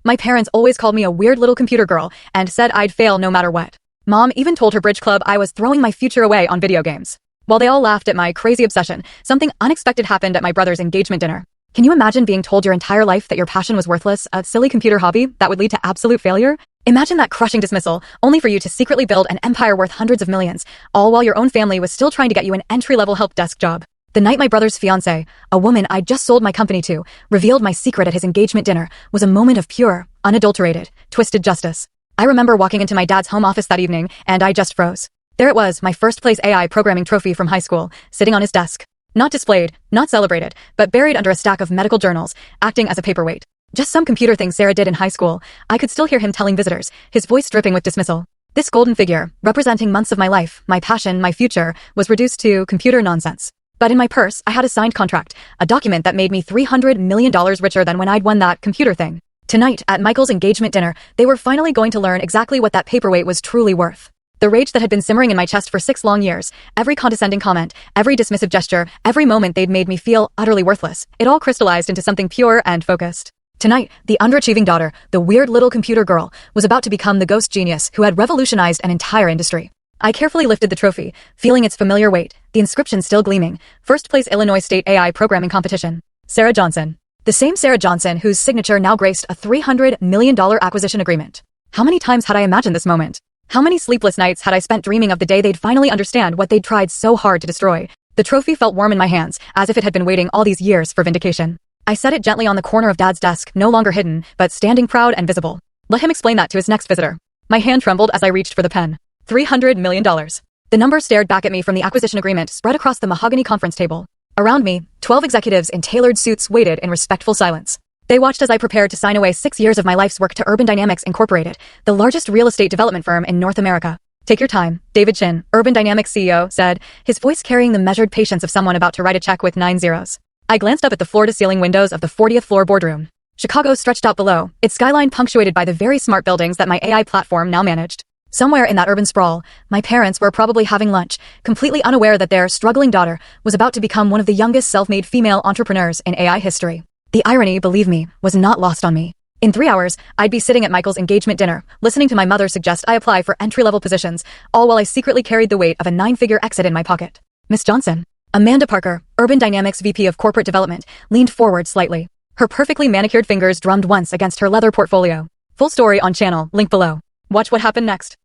My parents always called me a weird little computer girl and said I'd fail no matter what. Mom even told her bridge club I was throwing my future away on video games. While they all laughed at my crazy obsession, something unexpected happened at my brother's engagement dinner. Can you imagine being told your entire life that your passion was worthless, a silly computer hobby that would lead to absolute failure? Imagine that crushing dismissal, only for you to secretly build an empire worth hundreds of millions, all while your own family was still trying to get you an entry-level help desk job. The night my brother's fiancée, a woman I'd just sold my company to, revealed my secret at his engagement dinner was a moment of pure, unadulterated, twisted justice. I remember walking into my dad's home office that evening, and I just froze. There it was, my first-place AI programming trophy from high school, sitting on his desk. Not displayed, not celebrated, but buried under a stack of medical journals, acting as a paperweight. Just some computer thing Sarah did in high school. I could still hear him telling visitors, his voice dripping with dismissal. This golden figure, representing months of my life, my passion, my future, was reduced to computer nonsense. But in my purse, I had a signed contract, a document that made me $300 million richer than when I'd won that computer thing. Tonight, at Michael's engagement dinner, they were finally going to learn exactly what that paperweight was truly worth. The rage that had been simmering in my chest for 6 long years, every condescending comment, every dismissive gesture, every moment they'd made me feel utterly worthless, it all crystallized into something pure and focused. Tonight, the underachieving daughter, the weird little computer girl, was about to become the ghost genius who had revolutionized an entire industry. I carefully lifted the trophy, feeling its familiar weight, the inscription still gleaming. First place Illinois State AI Programming Competition. Sarah Johnson. The same Sarah Johnson whose signature now graced a $300 million acquisition agreement. How many times had I imagined this moment? How many sleepless nights had I spent dreaming of the day they'd finally understand what they'd tried so hard to destroy? The trophy felt warm in my hands, as if it had been waiting all these years for vindication. I set it gently on the corner of Dad's desk, no longer hidden, but standing proud and visible. Let him explain that to his next visitor. My hand trembled as I reached for the pen. $300 million. The number stared back at me from the acquisition agreement spread across the mahogany conference table. Around me, 12 executives in tailored suits waited in respectful silence. They watched as I prepared to sign away 6 years of my life's work to Urban Dynamics Incorporated, the largest real estate development firm in North America. Take your time, David Chin, Urban Dynamics CEO, said, his voice carrying the measured patience of someone about to write a check with 9 zeros. I glanced up at the floor-to-ceiling windows of the 40th floor boardroom. Chicago stretched out below, its skyline punctuated by the very smart buildings that my AI platform now managed. Somewhere in that urban sprawl, my parents were probably having lunch, completely unaware that their struggling daughter was about to become one of the youngest self-made female entrepreneurs in AI history. The irony, believe me, was not lost on me. In 3 hours, I'd be sitting at Michael's engagement dinner, listening to my mother suggest I apply for entry-level positions, all while I secretly carried the weight of a 9-figure exit in my pocket. Miss Johnson. Amanda Parker, Urban Dynamics VP of Corporate Development, leaned forward slightly. Her perfectly manicured fingers drummed once against her leather portfolio. Full story on channel, link below. Watch what happened next.